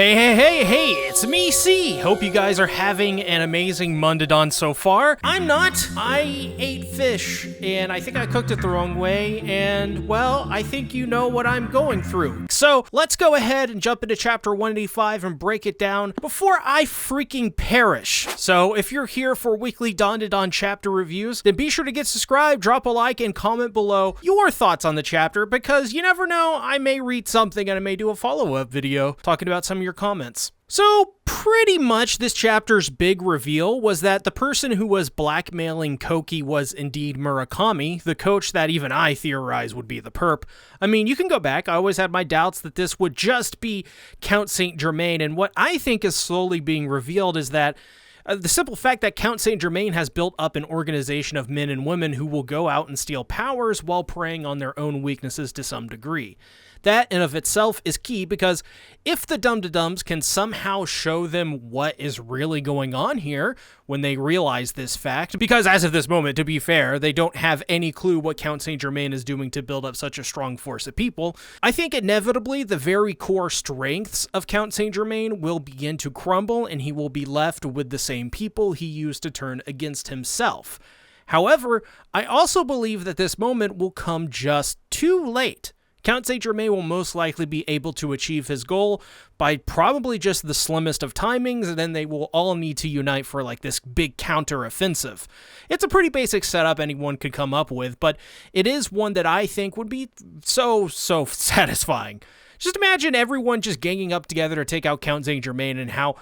Hey, it's me, C. Hope you guys are having an amazing Dandadan so far. I'm not. I ate fish, and I think I cooked it the wrong way, and, well, I think you know what I'm going through. So, let's go ahead and jump into chapter 185 and break it down before I freaking perish. So, if you're here for weekly Dandadan chapter reviews, then be sure to get subscribed, drop a like, and comment below your thoughts on the chapter, because you never know, I may read something and I may do a follow-up video talking about some of your comments. So, pretty much this chapter's big reveal was that the person who was blackmailing Koki was indeed Murakami, the coach that even I theorized would be the perp. I mean, you can go back, I always had my doubts that this would just be Count Saint Germain, and what I think is slowly being revealed is that the simple fact that Count Saint Germain has built up an organization of men and women who will go out and steal powers while preying on their own weaknesses to some degree. That in of itself is key, because if the Dum-de-Dums can somehow show them what is really going on here when they realize this fact, because as of this moment, to be fair, they don't have any clue what Count Saint Germain is doing to build up such a strong force of people, I think inevitably the very core strengths of Count Saint Germain will begin to crumble and he will be left with the same people he used to turn against himself. However, I also believe that this moment will come just too late. Count Saint Germain will most likely be able to achieve his goal by probably just the slimmest of timings, and then they will all need to unite for like this big counter-offensive. It's a pretty basic setup anyone could come up with, but it is one that I think would be so satisfying. Just imagine everyone just ganging up together to take out Count Saint Germain, and how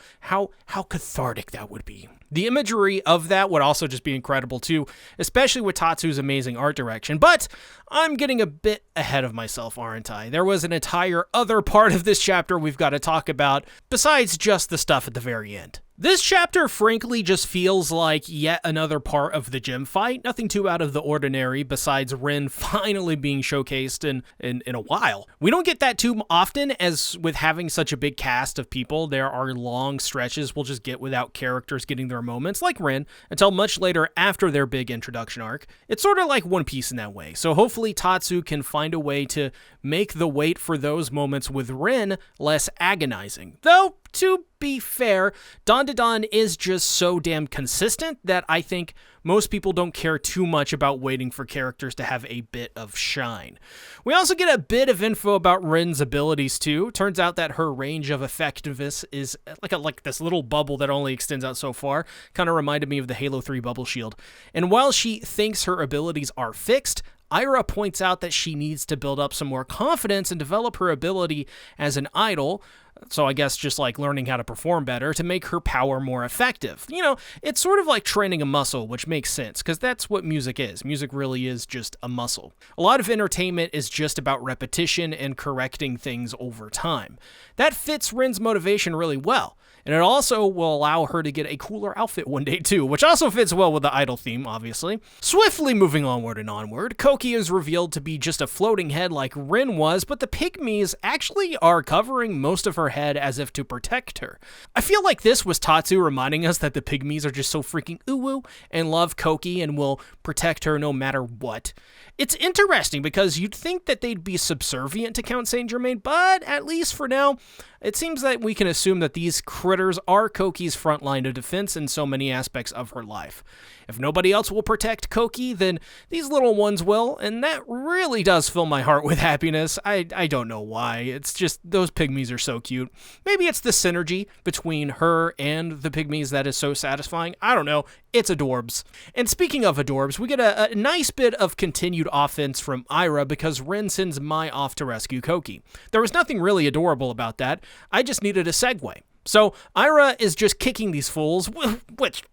cathartic that would be. The imagery of that would also just be incredible too, especially with Tatsu's amazing art direction. But I'm getting a bit ahead of myself, aren't I? There was an entire other part of this chapter we've got to talk about, besides just the stuff at the very end. This chapter frankly just feels like yet another part of the gym fight. Nothing too out of the ordinary besides Rin finally being showcased in a while. We don't get that too often, as with having such a big cast of people, there are long stretches we'll just get without characters getting their moments, like Rin, until much later after their big introduction arc. It's sort of like One Piece in that way, so hopefully Tatsu can find a way to make the wait for those moments with Rin less agonizing. Though, to be fair, Dandadan is just so damn consistent that I think most people don't care too much about waiting for characters to have a bit of shine. We also get a bit of info about Rin's abilities too. Turns out that her range of effectiveness is like this little bubble that only extends out so far. Kind of reminded me of the Halo 3 bubble shield. And while she thinks her abilities are fixed, Ira points out that she needs to build up some more confidence and develop her ability as an idol, so I guess just like learning how to perform better to make her power more effective. You know, it's sort of like training a muscle, which makes sense, because that's what music is. Music really is just a muscle. A lot of entertainment is just about repetition and correcting things over time. That fits Rin's motivation really well. And it also will allow her to get a cooler outfit one day too, which also fits well with the idol theme, obviously. Swiftly moving onward and onward, Koki is revealed to be just a floating head like Rin was, but the pygmies actually are covering most of her head as if to protect her. I feel like this was Tatsu reminding us that the pygmies are just so freaking uwu and love Koki and will protect her no matter what. It's interesting because you'd think that they'd be subservient to Count Saint Germain, but at least for now, it seems that we can assume that these critters are Koki's front line of defense in so many aspects of her life. If nobody else will protect Koki, then these little ones will, and that really does fill my heart with happiness. I don't know why. It's just those pygmies are so cute. Maybe it's the synergy between her and the pygmies that is so satisfying. I don't know. It's adorbs. And speaking of adorbs, we get a nice bit of continued offense from Ira because Rin sends Mai off to rescue Koki. There was nothing really adorable about that. I just needed a segue. So Ira is just kicking these fools, which,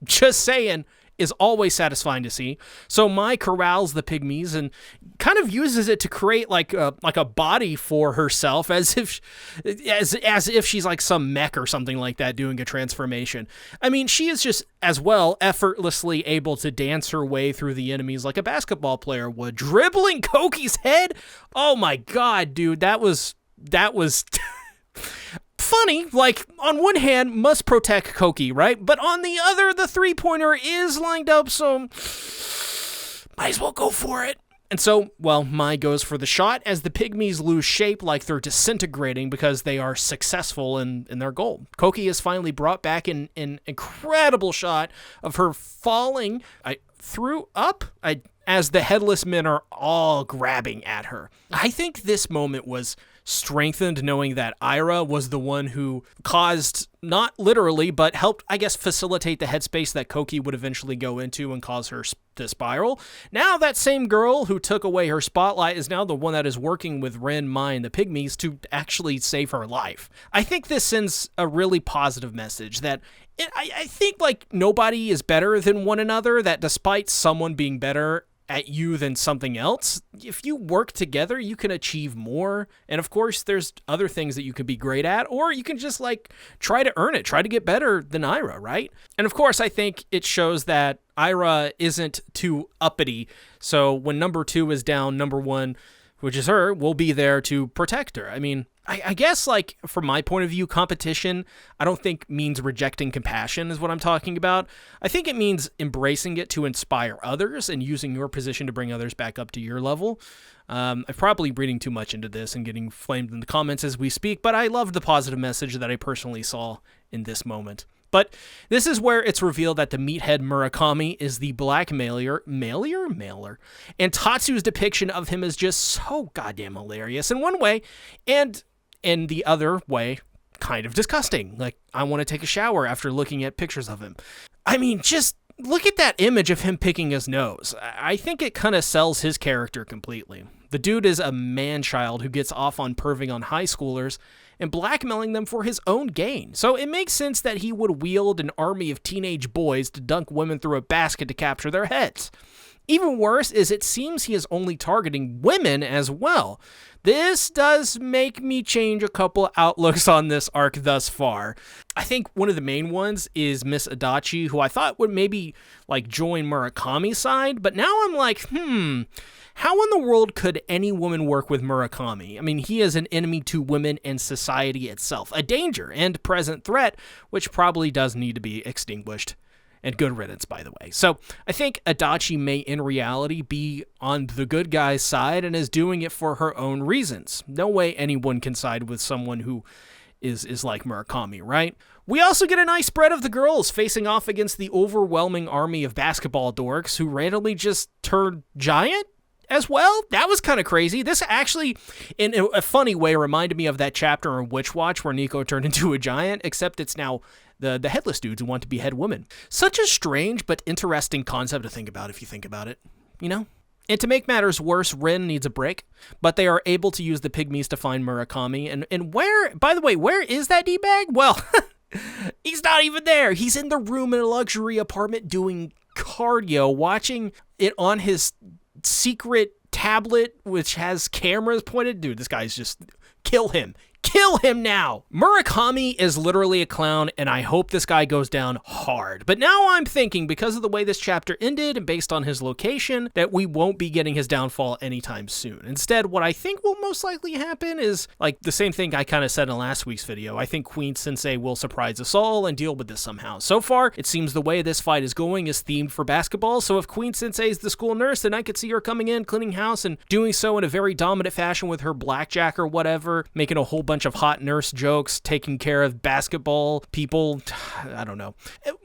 just saying, is always satisfying to see. So Mai corrals the pygmies and kind of uses it to create like a body for herself, as if she's like some mech or something like that doing a transformation. I mean, she is just as well effortlessly able to dance her way through the enemies like a basketball player would, dribbling Koki's head. Oh my god, dude, that was funny. Like, on one hand, must protect Koki, right? But on the other, the three-pointer is lined up, so might as well go for it. And so, well, Mai goes for the shot as the pygmies lose shape like they're disintegrating because they are successful in their goal. Koki is finally brought back in an incredible shot of her falling as the headless men are all grabbing at her. I think this moment was strengthened knowing that Ira was the one who caused, not literally, but helped, I guess, facilitate the headspace that Koki would eventually go into and cause her to spiral. Now that same girl who took away her spotlight is now the one that is working with Ren, Mai, and the pygmies to actually save her life. I think this sends a really positive message that I think like nobody is better than one another, that despite someone being better at you than something else, if you work together, you can achieve more. And of course, there's other things that you can be great at, or you can just like try to earn it, try to get better than Ira, right? And of course, I think it shows that Ira isn't too uppity. So when number 2 is down, number 1, which is her, will be there to protect her. I mean, I guess, like, from my point of view, competition, I don't think means rejecting compassion is what I'm talking about. I think it means embracing it to inspire others and using your position to bring others back up to your level. I'm probably reading too much into this and getting flamed in the comments as we speak, but I loved the positive message that I personally saw in this moment. But this is where it's revealed that the meathead Murakami is the blackmailer, and Tatsu's depiction of him is just so goddamn hilarious in one way, and in the other way, kind of disgusting. Like, I want to take a shower after looking at pictures of him. I mean, just look at that image of him picking his nose. I think it kind of sells his character completely. The dude is a man-child who gets off on perving on high schoolers and blackmailing them for his own gain. So it makes sense that he would wield an army of teenage boys to dunk women through a basket to capture their heads. Even worse is it seems he is only targeting women as well. This does make me change a couple outlooks on this arc thus far. I think one of the main ones is Miss Adachi, who I thought would maybe like join Murakami's side, but now I'm like, how in the world could any woman work with Murakami? I mean, he is an enemy to women and society itself, a danger and present threat, which probably does need to be extinguished. And good riddance, by the way. So I think Adachi may in reality be on the good guy's side and is doing it for her own reasons. No way anyone can side with someone who is like Murakami, right? We also get a nice spread of the girls facing off against the overwhelming army of basketball dorks who randomly just turned giant as well. That was kind of crazy. This actually, in a funny way, reminded me of that chapter in Witch Watch where Nico turned into a giant, except it's now the headless dudes who want to be head women. Such a strange but interesting concept to think about if you think about it, you know? And to make matters worse, Ren needs a break, but they are able to use the pygmies to find Murakami. And where, by the way, where is that D-bag? Well, he's not even there. He's in the room in a luxury apartment doing cardio, watching it on his secret tablet, which has cameras pointed. Dude, this guy's just, kill him. Kill him now! Murakami is literally a clown, and I hope this guy goes down hard. But now I'm thinking, because of the way this chapter ended and based on his location, that we won't be getting his downfall anytime soon. Instead, what I think will most likely happen is, like, the same thing I kind of said in last week's video. I think Queen Sensei will surprise us all and deal with this somehow. So far, it seems the way this fight is going is themed for basketball, so if Queen Sensei is the school nurse, then I could see her coming in, cleaning house, and doing so in a very dominant fashion with her blackjack or whatever, making a whole bunch of hot nurse jokes, taking care of basketball people. I don't know.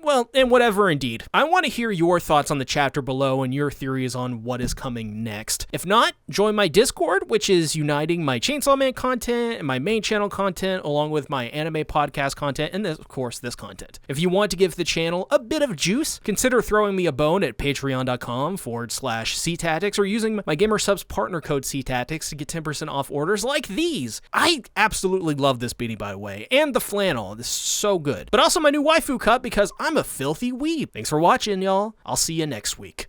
Well, and whatever indeed. I want to hear your thoughts on the chapter below and your theories on what is coming next. If not, join my Discord, which is uniting my Chainsaw Man content and my main channel content, along with my anime podcast content, and of course, this content. If you want to give the channel a bit of juice, consider throwing me a bone at patreon.com/CTactics or using my Gamer Subs partner code CTactics to get 10% off orders like these. I absolutely love this beanie, by the way, and the flannel. This is so good. But also my new waifu cup because I'm a filthy weeb. Thanks for watching, y'all. I'll see you next week.